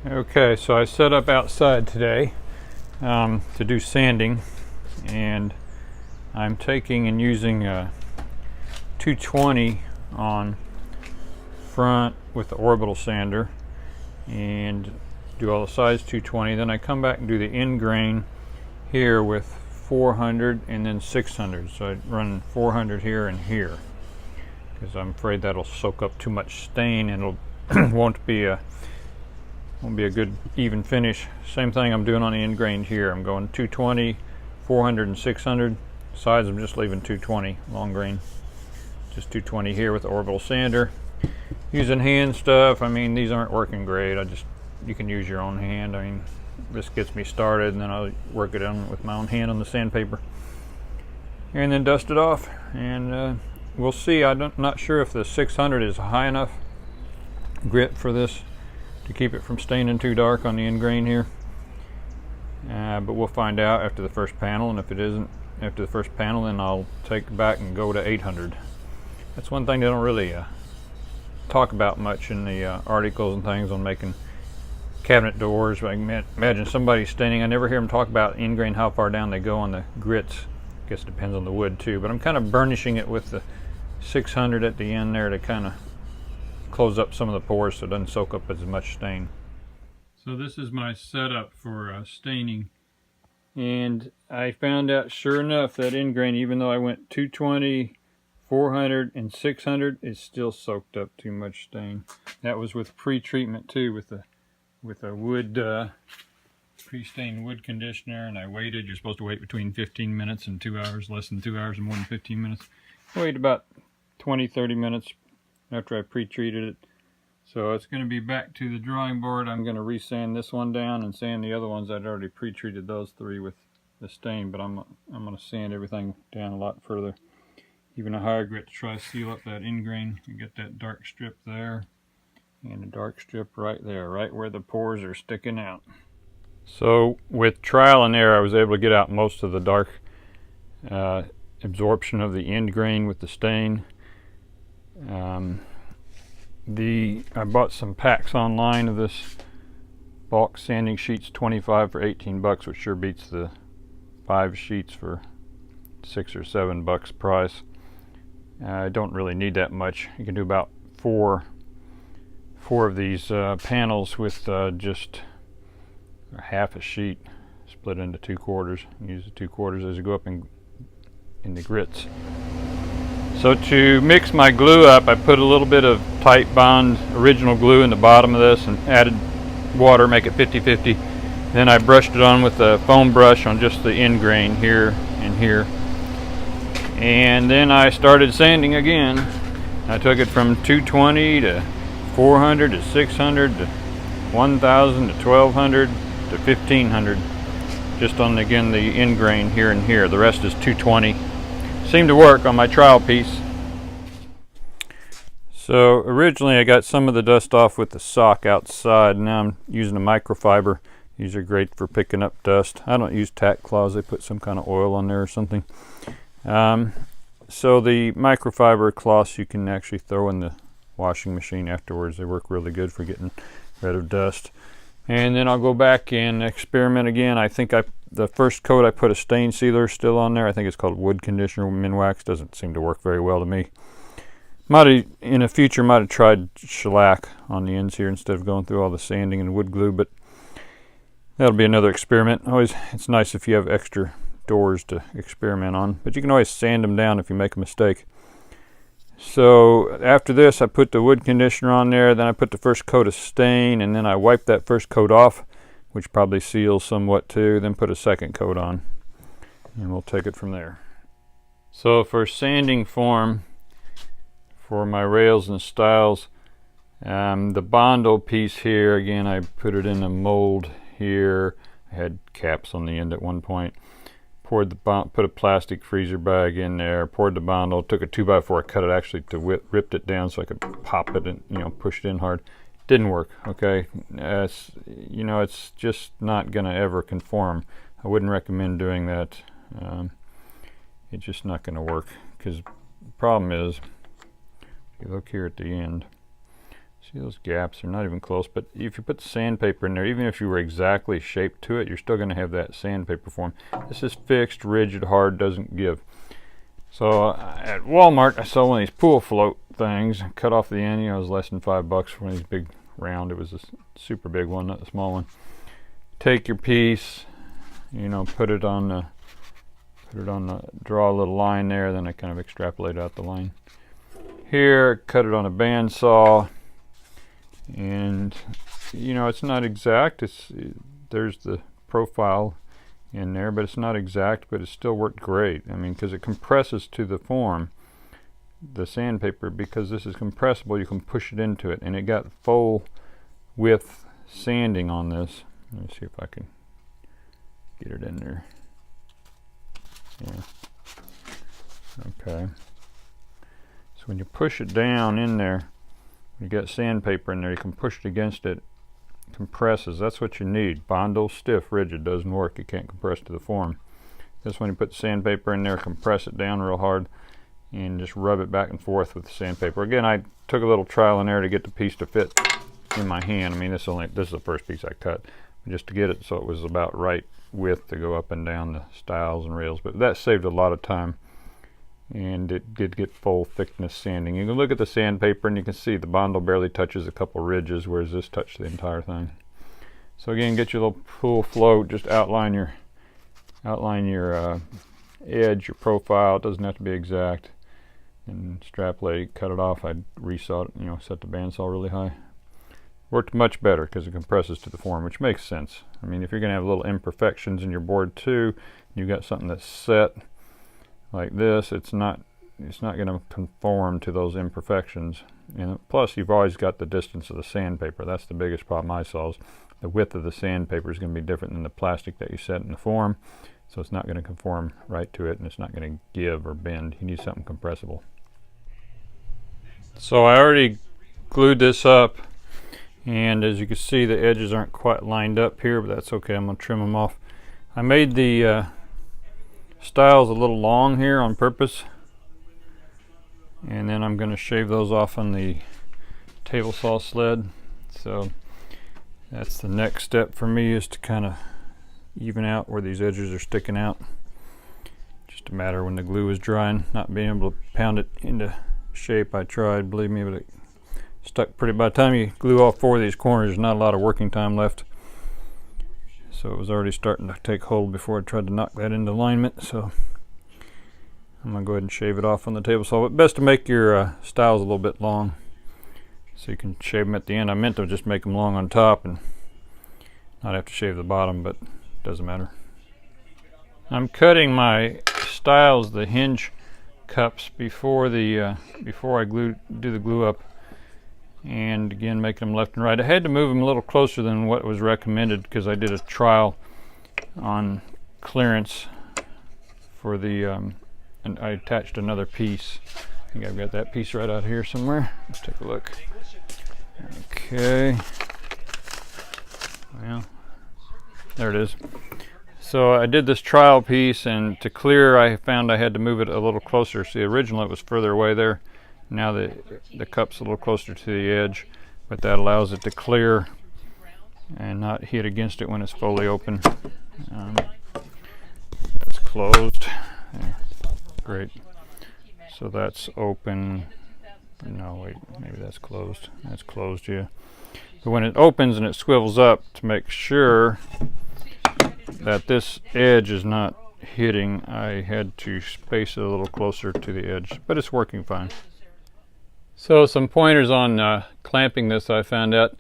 Okay, so I set up outside today to do sanding, and I'm taking and using a 220 on front with the orbital sander and do all the sides 220. Then I come back and do the end grain here with 400 and then 600. So I run 400 here and here because I'm afraid that'll soak up too much stain and it'll won't be a good even finish. Same thing I'm doing on the end grain here. I'm going 220, 400 and 600. Sides I'm just leaving 220 long grain. Just 220 here with the orbital sander. Using hand stuff. I mean, these aren't working great. You can use your own hand. I mean, this gets me started and then I'll work it on with my own hand on the sandpaper. And then dust it off and we'll see. I'm not sure if the 600 is high enough grit for this to keep it from staining too dark on the end grain here. But we'll find out after the first panel, and if it isn't after the first panel, then I'll take it back and go to 800. That's one thing they don't really talk about much in the articles and things on making cabinet doors. I can imagine somebody staining. I never hear them talk about end grain, how far down they go on the grits. I guess it depends on the wood too, but I'm kind of burnishing it with the 600 at the end there to kind of close up some of the pores so it doesn't soak up as much stain. So this is my setup for staining, and I found out sure enough that end grain, even though I went 220, 400 and 600, is still soaked up too much stain. That was with pre-treatment too, with a wood pre-stained wood conditioner, and I waited. You're supposed to wait between 15 minutes and 2 hours, less than 2 hours and more than 15 minutes. I waited about 20-30 minutes after I pre-treated it. So it's going to be back to the drawing board. I'm going to resand this one down and sand the other ones. I'd already pre-treated those three with the stain, but I'm going to sand everything down a lot further, even a higher grit, to try to seal up that end grain and get that dark strip there and a dark strip right there, right where the pores are sticking out. So with trial and error, I was able to get out most of the dark absorption of the end grain with the stain. I bought some packs online of this bulk sanding sheets, 25 for 18 bucks, which sure beats the 5 sheets for $6 or $7 price. I don't really need that much. You can do about four of these panels with just half a sheet split into 2/4. Use the 2/4 as you go up in the grits. So to mix my glue up, I put a little bit of Tight Bond original glue in the bottom of this and added water, make it 50-50. Then I brushed it on with a foam brush on just the end grain here and here. And then I started sanding again. I took it from 220 to 400 to 600 to 1000 to 1200 to 1500. Just on, again, the end grain here and here. The rest is 220. Seemed to work on my trial piece. So originally I got some of the dust off with the sock outside. Now I'm using a microfiber. These are great for picking up dust. I don't use tack cloths. They put some kind of oil on there or something. So the microfiber cloths you can actually throw in the washing machine afterwards. They work really good for getting rid of dust. And then I'll go back and experiment again. I think the first coat I put a stain sealer still on there. I think it's called wood conditioner Minwax. Doesn't seem to work very well to me. In the future might have tried shellac on the ends here instead of going through all the sanding and wood glue, but that'll be another experiment. It's nice if you have extra doors to experiment on, but you can always sand them down if you make a mistake. So after this, I put the wood conditioner on there, then I put the first coat of stain, and then I wiped that first coat off, which probably seals somewhat too, then put a second coat on, and we'll take it from there. So for sanding form, for my rails and stiles, the Bondo piece here, again, I put it in a mold here. I had caps on the end at one point. Put a plastic freezer bag in there, poured the Bondo, took a 2x4, I cut it actually to ripped it down so I could pop it and push it in hard. Didn't work. Okay, it's just not gonna ever conform. I wouldn't recommend doing that. It's just not gonna work because the problem is, if you look here at the end, See those gaps? They're not even close, but if you put sandpaper in there, even if you were exactly shaped to it, you're still going to have that sandpaper form. This is fixed, rigid, hard, doesn't give. So at Walmart, I saw one of these pool float things, cut off the end. You know, it was less than $5 for one of these big round. It was a super big one, not the small one. Take your piece, you know, put it on the, draw a little line there, then I kind of extrapolate out the line. Here, cut it on a bandsaw, and you know, it's not exact. There's the profile in there, but it's not exact, but it still worked great. I mean, because it compresses to the form, the sandpaper, because this is compressible, you can push it into it, and it got full width sanding on this. Let me see if I can get it in there. Yeah. Okay. So when you push it down in there, you got sandpaper in there, you can push it against it, compresses. That's what you need. Bondo, stiff, rigid, doesn't work. You can't compress to the form. This one, you put sandpaper in there, compress it down real hard, and just rub it back and forth with the sandpaper. Again, I took a little trial and error to get the piece to fit in my hand. I mean, this is the first piece I cut, just to get it so it was about right width to go up and down the stiles and rails. But that saved a lot of time, and it did get full thickness sanding. You can look at the sandpaper and you can see the Bondo barely touches a couple ridges, whereas this touched the entire thing. So again, get your little pool float, just outline your edge, your profile. It doesn't have to be exact, and extrapolate, cut it off. I'd resaw it, you know, set the bandsaw really high. Worked much better because it compresses to the form, which makes sense. I mean, if you're going to have little imperfections in your board too, you've got something that's set like this, it's not going to conform to those imperfections. And plus, you've always got the distance of the sandpaper. That's the biggest problem I saw, is the width of the sandpaper is going to be different than the plastic that you set in the form, so it's not going to conform right to it, and it's not going to give or bend. You need something compressible. So I already glued this up, and as you can see, the edges aren't quite lined up here, but that's okay. I'm going to trim them off. I made the stiles a little long here on purpose, and then I'm going to shave those off on the table saw sled. So that's the next step for me, is to kind of even out where these edges are sticking out. Just a matter when the glue is drying, not being able to pound it into shape. I tried, believe me, but it stuck pretty. By the time you glue all 4 of these corners, there's not a lot of working time left. So it was already starting to take hold before I tried to knock that into alignment. So I'm going to go ahead and shave it off on the table saw. But best to make your stiles a little bit long, so you can shave them at the end. I meant to just make them long on top and not have to shave the bottom, but it doesn't matter. I'm cutting my stiles, the hinge cups, before I do the glue up. And again, making them left and right. I had to move them a little closer than what was recommended, because I did a trial on clearance for the and I attached another piece. I think I've got that piece right out here somewhere. Let's take a look. Okay, well, there it is. So I did this trial piece, and to clear, I found I had to move it a little closer. See, originally it was further away there. Now the cup's a little closer to the edge, but that allows it to clear and not hit against it when it's fully open. That's closed. Yeah, great. So that's open. No, wait, maybe that's closed. That's closed, yeah. But when it opens and it swivels up, to make sure that this edge is not hitting, I had to space it a little closer to the edge, but it's working fine. So some pointers on clamping this I found out.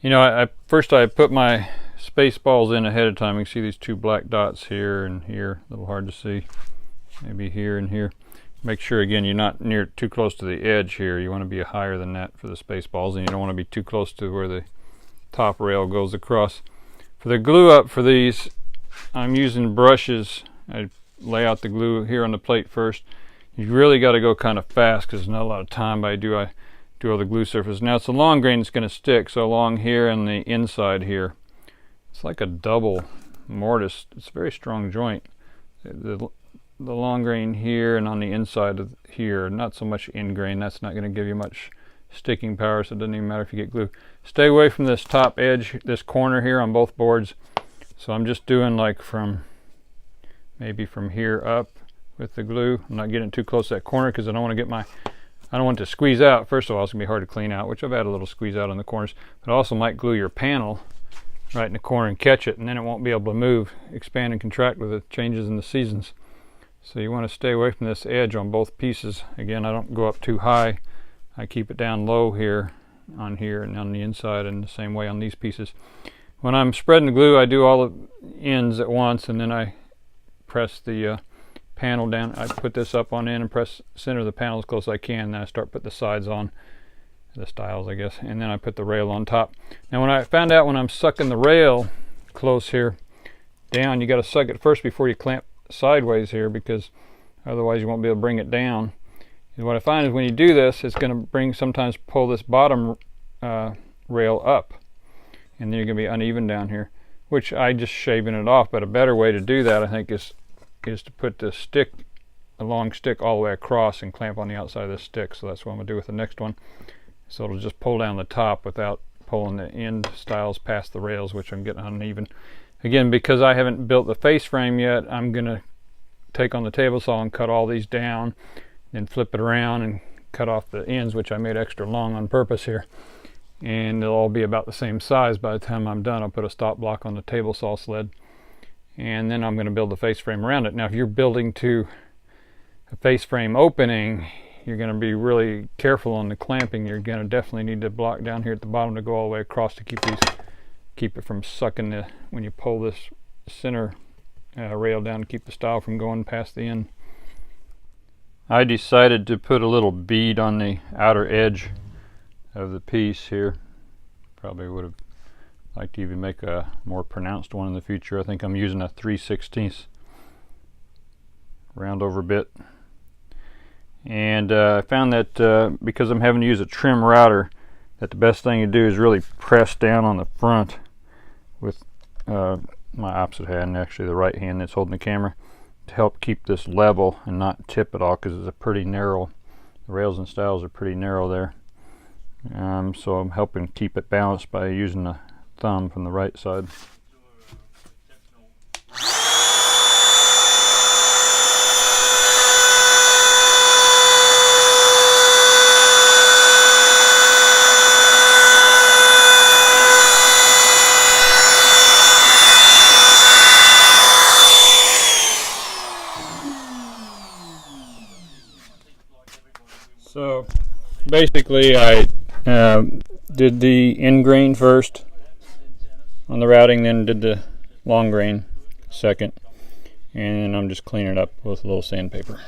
You know, first I put my space balls in ahead of time. You can see these 2 black dots here and here, a little hard to see, maybe here and here. Make sure, again, you're not too close to the edge here. You want to be higher than that for the space balls, and you don't want to be too close to where the top rail goes across. For the glue up for these, I'm using brushes. I lay out the glue here on the plate first. You really got to go kind of fast, because there's not a lot of time, but I do all the glue surface. Now it's a long grain that's going to stick, so along here and the inside here, it's like a double mortise. It's a very strong joint. The long grain here and on the inside of here, not so much in grain. That's not going to give you much sticking power, so it doesn't even matter if you get glue. Stay away from this top edge, this corner here on both boards. So I'm just doing like maybe from here up with the glue. I'm not getting too close to that corner because I don't want it to squeeze out. First of all, it's gonna be hard to clean out, which I've had a little squeeze out on the corners, but I also might glue your panel right in the corner and catch it, and then it won't be able to move, expand and contract with the changes in the seasons. So you want to stay away from this edge on both pieces. Again, I don't go up too high. I keep it down low here and on the inside, and the same way on these pieces. When I'm spreading the glue, I do all the ends at once, and then I press the panel down. I put this up on end and press center of the panel as close as I can. Then I start putting the sides on, the stiles I guess, and then I put the rail on top. Now when I found out when I'm sucking the rail close here down, you got to suck it first before you clamp sideways here, because otherwise you won't be able to bring it down. And what I find is when you do this, it's going to sometimes pull this bottom rail up, and then you're going to be uneven down here, which I just shaving it off. But a better way to do that, I think, is to put the stick, a long stick, all the way across and clamp on the outside of this stick. So that's what I'm going to do with the next one. So it'll just pull down the top without pulling the end stiles past the rails, which I'm getting uneven. Again, because I haven't built the face frame yet, I'm going to take on the table saw and cut all these down, then flip it around and cut off the ends, which I made extra long on purpose here. And they'll all be about the same size by the time I'm done. I'll put a stop block on the table saw sled, and then I'm going to build the face frame around it. Now if you're building to a face frame opening, you're going to be really careful on the clamping. You're going to definitely need to block down here at the bottom to go all the way across to keep it from sucking when you pull this center rail down, to keep the stile from going past the end. I decided to put a little bead on the outer edge of the piece here. Probably would have liked to even make a more pronounced one in the future. I think I'm using a 3/16 round over bit, and I found that because I'm having to use a trim router, that the best thing to do is really press down on the front with my opposite hand, actually the right hand that's holding the camera, to help keep this level and not tip at all, because it's a pretty narrow, the rails and stiles are pretty narrow there. So I'm helping keep it balanced by using the thumb from the right side. So basically I did the end grain first on the routing, then did the long grain second, and I'm just cleaning it up with a little sandpaper.